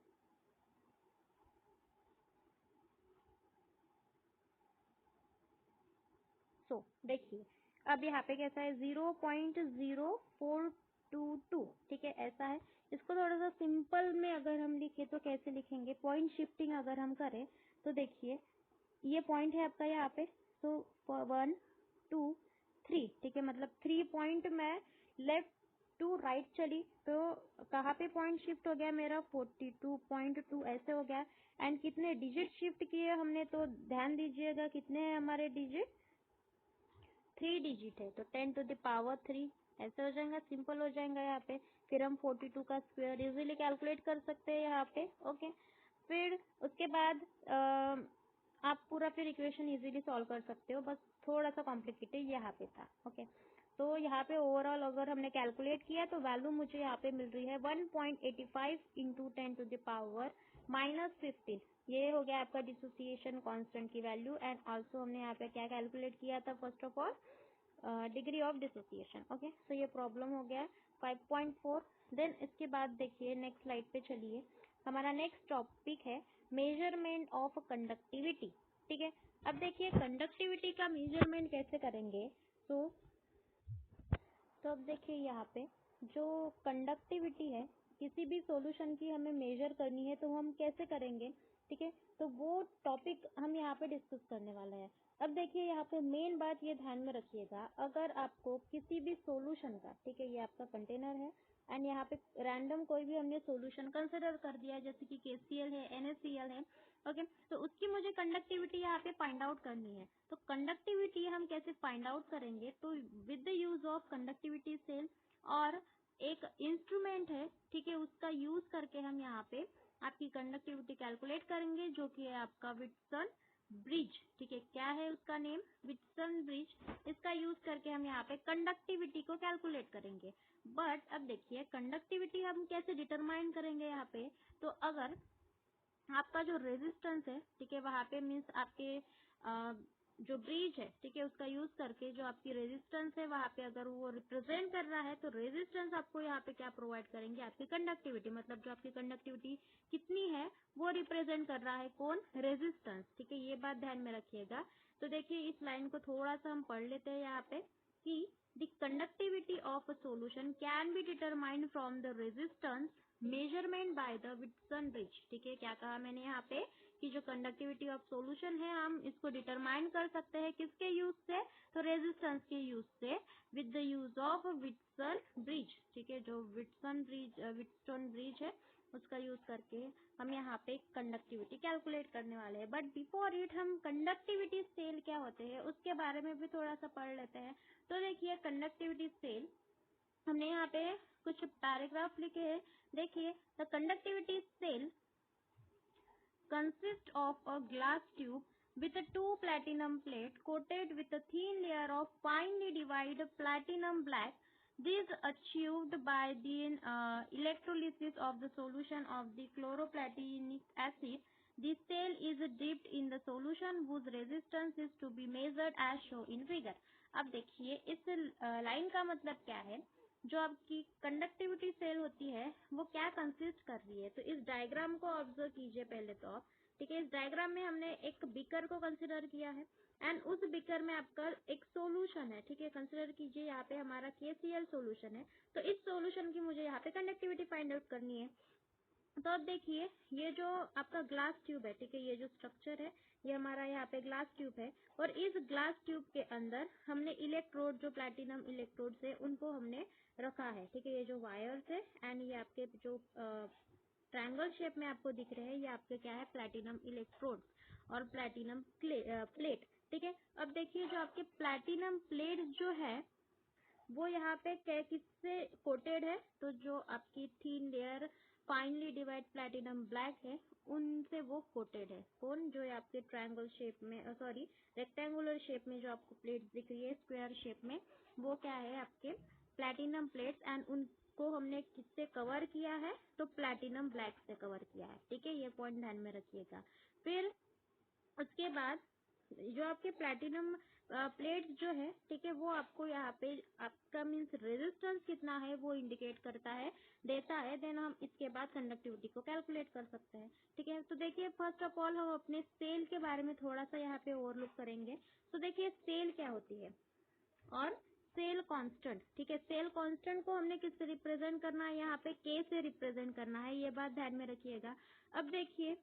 सो देखिए अब यहाँ पे कैसा है 0.0422, ठीक है, ऐसा है। इसको थोड़ा सा सिंपल में अगर हम लिखे तो कैसे लिखेंगे, पॉइंट शिफ्टिंग अगर हम करें तो देखिए ये पॉइंट है आपका यहाँ पे, तो 1 2 3, ठीक है, मतलब 3 पॉइंट मैं लेफ्ट टू राइट चली तो कहाँ पे पॉइंट शिफ्ट हो गया मेरा 42.2 ऐसे हो गया। एंड कितने डिजिट शिफ्ट किए हमने, तो ध्यान दीजिएगा कितने हैं हमारे डिजिट, 3 डिजिट है, तो 10⁻³ ऐसे हो जाएगा, सिंपल हो जाएगा यहाँ पे। फिर हम 42 का स्क्वायर इजीली कैलकुलेट कर सकते हैं यहाँ पे। ओके, फिर उसके बाद आप पूरा फिर इक्वेशन इजीली सॉल्व कर सकते हो, बस थोड़ा सा कॉम्प्लिकेटेड यहाँ पे था। ओके, तो यहाँ पे ओवरऑल अगर हमने कैलकुलेट किया तो वैल्यू मुझे यहाँ पे मिल रही है 1.85 इंटू 10⁻⁻15। ये हो गया आपका डिसोसिएशन कांस्टेंट की वैल्यू। एंड आल्सो हमने यहाँ पे क्या कैलकुलेट किया था, first of all degree of dissociation. Okay, so ये प्रॉब्लम हो गया 5.4। देन इसके बाद देखिए नेक्स्ट स्लाइड पे चलिए, हमारा नेक्स्ट टॉपिक है मेजरमेंट ऑफ कंडक्टिविटी। ठीक है, अब देखिए कंडक्टिविटी का मेजरमेंट कैसे करेंगे। तो अब देखिए यहाँ पे जो कंडक्टिविटी है किसी भी सॉल्यूशन की हमें मेजर करनी है तो हम कैसे करेंगे, ठीक है, तो वो टॉपिक हम यहाँ पे डिस्कस करने वाले हैं। अब देखिए यहाँ पे मेन बात ये ध्यान में रखिएगा, अगर आपको किसी भी सॉल्यूशन का, ठीक है, ये आपका कंटेनर है एंड यहाँ पे रैंडम कोई भी हमने सॉल्यूशन कंसिडर कर दिया है, जैसे कि KCl है, NaCl है। ओके, तो उसकी मुझे कंडक्टिविटी यहाँ पे फाइंड आउट करनी है। तो कंडक्टिविटी हम कैसे फाइंड आउट करेंगे, तो with the use of conductivity cell और एक इंस्ट्रूमेंट है, ठीक है, उसका यूज करके हम यहाँ पे आपकी कंडक्टिविटी कैलकुलेट करेंगे, जो कि है आपका विट्सन ब्रिज। ठीक है, क्या है उसका नेम, विट्सन ब्रिज। इसका यूज करके हम यहाँ पे कंडक्टिविटी को कैलकुलेट करेंगे। बट अब देखिए कंडक्टिविटी हम कैसे डिटरमाइन करेंगे यहाँ पे, तो अगर आपका जो रेजिस्टेंस है, ठीक है, वहां पे मीन्स आपके जो ब्रिज है, ठीक है, उसका यूज करके जो आपकी रेजिस्टेंस है वहां पे अगर वो रिप्रेजेंट कर रहा है, तो रेजिस्टेंस आपको यहाँ पे क्या प्रोवाइड करेंगे, आपकी कंडक्टिविटी, मतलब जो आपकी कंडक्टिविटी कितनी है वो रिप्रेजेंट कर रहा है कौन, रेजिस्टेंस। ठीक है, ये बात ध्यान में रखिएगा। तो देखिए इस लाइन को थोड़ा सा हम पढ़ लेते हैं यहाँ पे कि the conductivity of a solution can be determined from the resistance measurement by the Whitson bridge. ठीक है, क्या कहा मैंने यहाँ पे कि जो कंडक्टिविटी ऑफ सॉल्यूशन है हम इसको डिटरमाइन कर सकते हैं किसके यूज से, तो रेजिस्टेंस के यूज से, with the use of Whitson bridge. ठीक है, जो विट्सन ब्रिज है उसका यूज करके हम यहाँ पे कंडक्टिविटी कैलकुलेट करने वाले हैं। बट बिफोर इट हम कंडक्टिविटी सेल क्या होते हैं उसके बारे में भी थोड़ा सा पढ़ लेते हैं। तो देखिए कंडक्टिविटी सेल हमने यहाँ पे कुछ पैराग्राफ लिखे हैं। देखिए the conductivity cell consist of a glass tube with a two platinum plate coated with a thin layer of finely divided platinum black. This achieved by the electrolysis of the solution of the chloroplatinic acid. The cell is dipped in the solution whose resistance is to be measured as shown in figure. अब देखिए इस लाइन का मतलब क्या है, जो आपकी कंडक्टिविटी सेल होती है वो क्या कंसिस्ट कर रही है। तो इस डायग्राम को ऑब्जर्व कीजिए पहले तो आप। ठीक है, इस डायग्राम में हमने एक बीकर को कंसिडर किया है एंड उस बीकर में आपका एक सॉल्यूशन है। ठीक है, कंसिडर कीजिए यहाँ पे हमारा KCl सॉल्यूशन है, तो इस सॉल्यूशन की मुझे यहाँ पे कंडक्टिविटी फाइंड आउट करनी है। तो अब देखिए ये जो आपका ग्लास ट्यूब है, ठीक है, ये जो स्ट्रक्चर है ये हमारा यहाँ पे ग्लास ट्यूब है और इस ग्लास ट्यूब के अंदर हमने इलेक्ट्रोड, जो प्लैटिनम इलेक्ट्रोड है उनको हमने रखा है। ठीक है, ये जो वायर्स है एंड ये आपके जो ट्रायंगल शेप में आपको दिख रहे हैं ये आपके क्या है, प्लैटिनम इलेक्ट्रोड और प्लैटिनम प्लेट। ठीक है, अब देखिए जो आपके प्लैटिनम प्लेट जो है वो यहाँ पे किससे कोटेड है, तो जो आपकी thin layer finally divide platinum black है उनसे वो कोटेड है। कौन, जो आपके ट्रायंगल शेप में, सॉरी रेक्टेंगुलर शेप में जो आपको प्लेट दिख रही है स्क्वायर शेप में, वो क्या है आपके प्लैटिनम प्लेट्स एंड उनको हमने किससे कवर किया है, तो प्लैटिनम ब्लैक से कवर किया है। ठीक है, ये पॉइंट ध्यान में रखिएगा। फिर उसके बाद जो आपके प्लैटिनम प्लेट्स जो है, ठीक है, वो आपको यहाँ पे आपका मीन्स रेजिस्टेंस कितना है वो इंडिकेट करता है, देता है। देन हम इसके बाद कंडक्टिविटी को कैलकुलेट कर सकते हैं। ठीक है, तो देखिए फर्स्ट ऑफ ऑल हम अपने सेल के बारे में थोड़ा सा यहाँ पे ओवरलुक करेंगे। तो देखिए सेल क्या होती है, और सेल कांस्टेंट। ठीक है, सेल कांस्टेंट को हमने किससे रिप्रेजेंट करना है, यहाँ पे के से रिप्रेजेंट करना है, ये बात ध्यान में रखिएगा। अब देखिए,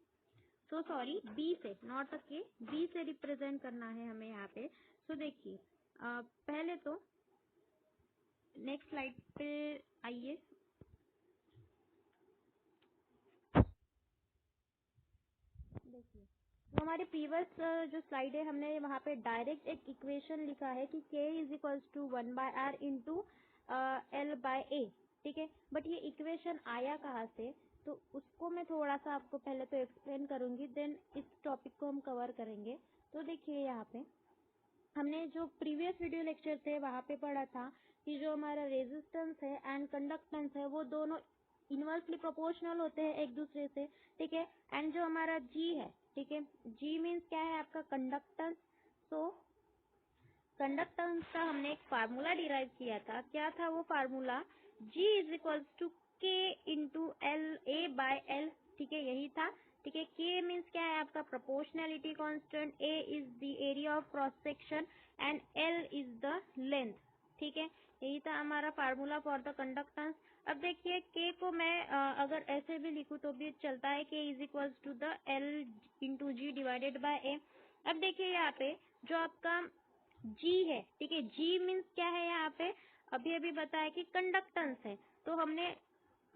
सो सॉरी, बी से, नॉट के, बी से रिप्रेजेंट करना है हमें यहाँ पे। सो देखिए, पहले तो नेक्स्ट स्लाइड पे आइए। देखिए, तो हमारे प्रीवियस जो स्लाइड है, हमने वहाँ पे डायरेक्ट एक इक्वेशन लिखा है कि k is equals to 1/r into L/A। ठीक है, बट ये इक्वेशन आया कहाँ से, तो उसको मैं थोड़ा सा आपको पहले तो एक्सप्लेन करूंगी, देन इस टॉपिक को हम कवर करेंगे। तो देखिए, यहाँ पे हमने जो प्रीवियस वीडियो लेक्चर थे वहाँ पे पढ़ा था कि जो हमारा रेजिस्टेंस है एंड कंडक्टेंस है वो दोनों इनवर्सली प्रोपोर्शनल होते हैं एक दूसरे से। ठीक है, एंड जो हमारा जी है, ठीक है, जी मीन्स क्या है आपका कंडक्टेंस। सो कंडक्टेंस का हमने एक फार्मूला डिराइव किया था, क्या था वो formula, G is equals to K into L A by L. ठीक है, यही था। ठीक है, के मीन्स क्या है आपका proportionality constant, A is the area of cross section and L is the length. ठीक है, यही था हमारा फार्मूला फॉर द कंडक्टेंस। अब देखिए, के को मैं अगर ऐसे भी लिखूं तो भी चलता है, K is equals to the L into G divided by A. अब देखिए, यहाँ पे जो आपका जी है, ठीक है, जी मीन्स क्या है यहाँ पे, अभी अभी बताया कि कंडक्टेंस है। तो हमने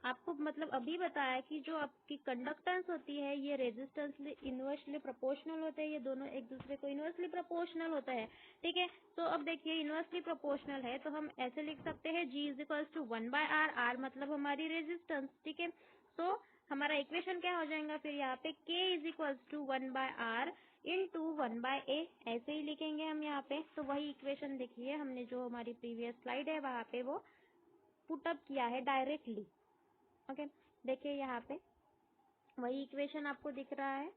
आपको मतलब अभी बताया कि जो आपकी कंडक्टेंस होती है ये रेजिस्टेंस इनवर्सली प्रोपोर्शनल होते हैं, ये दोनों एक दूसरे को इनवर्सली प्रोपोर्शनल होता है। ठीक है, तो अब देखिए, इनवर्सली प्रोपोर्शनल है तो हम ऐसे लिख सकते हैं, G is equals to 1/r, R मतलब हमारी रेजिस्टेंस। ठीक है, तो हमारा इक्वेशन क्या हो जाएगा फिर यहाँ पे, k is equals to 1/r into 1/a, ऐसे ही लिखेंगे हम यहाँ पे। तो वही इक्वेशन देखिए, हमने जो हमारी प्रीवियस स्लाइड है वहाँ पे वो पुटअप किया है डायरेक्टली। ओके, देखिए यहाँ पे वही इक्वेशन आपको दिख रहा है।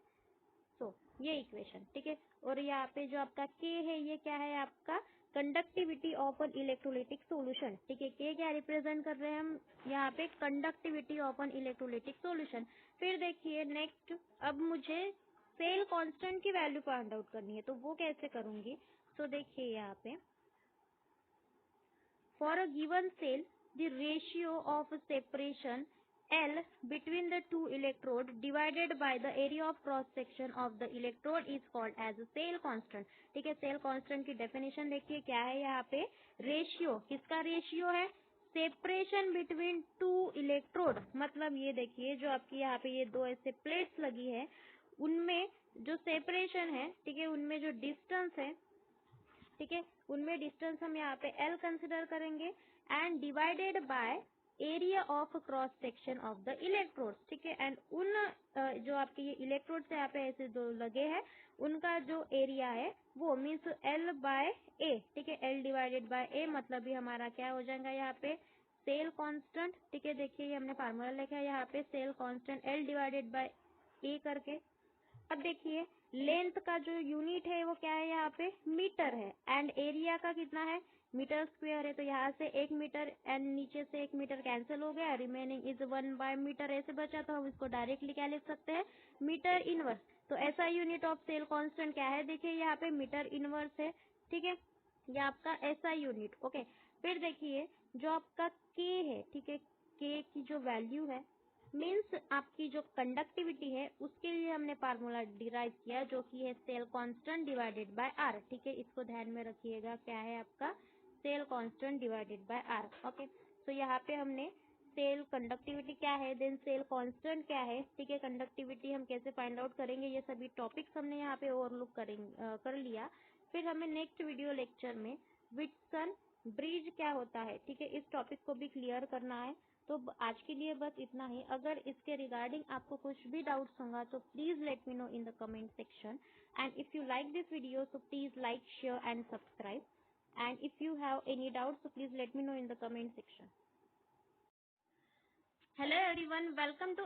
सो ये इक्वेशन, ठीक है, और यहाँ पे जो आपका के है ये क्या है आपका conductivity of an electrolytic solution. ठीक है, के क्या रिप्रेजेंट कर रहे हैं हम यहाँ पे, conductivity of an electrolytic solution. फिर देखिए नेक्स्ट, अब मुझे सेल कांस्टेंट की वैल्यू फाइंड आउट करनी है, तो वो कैसे करूंगी। सो देखिए यहाँ पे, for a given cell, the ratio of separation L between the two electrodes divided by the area of cross section of the electrode is called as a cell constant। ठीक है, सेल कांस्टेंट की डेफिनेशन देखिए क्या है यहाँ पे, रेशियो, किसका रेशियो है, सेपरेशन बिटवीन टू इलेक्ट्रोड, मतलब ये देखिए जो आपकी यहाँ पे ये दो ऐसे प्लेट्स लगी है उनमें जो सेपरेशन है, ठीक है, उनमें जो डिस्टेंस है, ठीक है, उनमें डिस्टेंस हम यहाँ पे L कंसिडर करेंगे and divided by area of cross section of the electrodes. ठीक है, एंड उन जो आपके ये इलेक्ट्रोड्स यहाँ पे ऐसे दो लगे हैं उनका जो एरिया है वो मीन्स L/A। ठीक है, L डिवाइडेड बाय A, मतलब ये हमारा क्या हो जाएगा यहाँ पे, सेल कांस्टेंट। ठीक है, देखिए ये हमने फार्मूला लिखा है यहाँ पे, cell constant L divided by A करके। अब देखिए, लेंथ का जो यूनिट है वो क्या है यहाँ पे, मीटर है, एंड एरिया का कितना है, मीटर स्क्वायर है। तो यहाँ से 1 मीटर एंड नीचे से 1 मीटर कैंसिल हो गया, रिमेनिंग इज 1/मीटर ऐसे बचा, तो हम इसको डायरेक्टली क्या लिख सकते हैं, मीटर इनवर्स। तो ऐसा यूनिट ऑफ सेल कांस्टेंट क्या है, देखिए यहाँ पे मीटर इनवर्स है। ठीक है, ये आपका ऐसा यूनिट। ओके, फिर देखिए जो आपका के है, ठीक है, के की जो वैल्यू है मीन्स आपकी जो कंडक्टिविटी है उसके लिए हमने फार्मूला डिराइव किया जो कि है cell constant divided by R. ठीक है, इसको ध्यान में रखिएगा, क्या है आपका cell constant divided by R. Okay, तो यहाँ पे हमने सेल कंडक्टिविटी क्या है, देन सेल कांस्टेंट क्या है, ठीक है, कंडक्टिविटी हम कैसे फाइंड आउट करेंगे, ये सभी टॉपिक्स हमने यहाँ पे ओवरलुक कर लिया। फिर हमें नेक्स्ट वीडियो लेक्चर में विट्सन ब्रिज क्या होता है, ठीक है, इस टॉपिक को भी क्लियर करना है। तो आज के लिए बस इतना ही। अगर इसके रिगार्डिंग आपको कुछ भी डाउट्स होगा तो please let me know in the comment section, and if you like this video so please like, share and subscribe, and if you have any doubts so please let me know in the comment section. Hello everyone, welcome to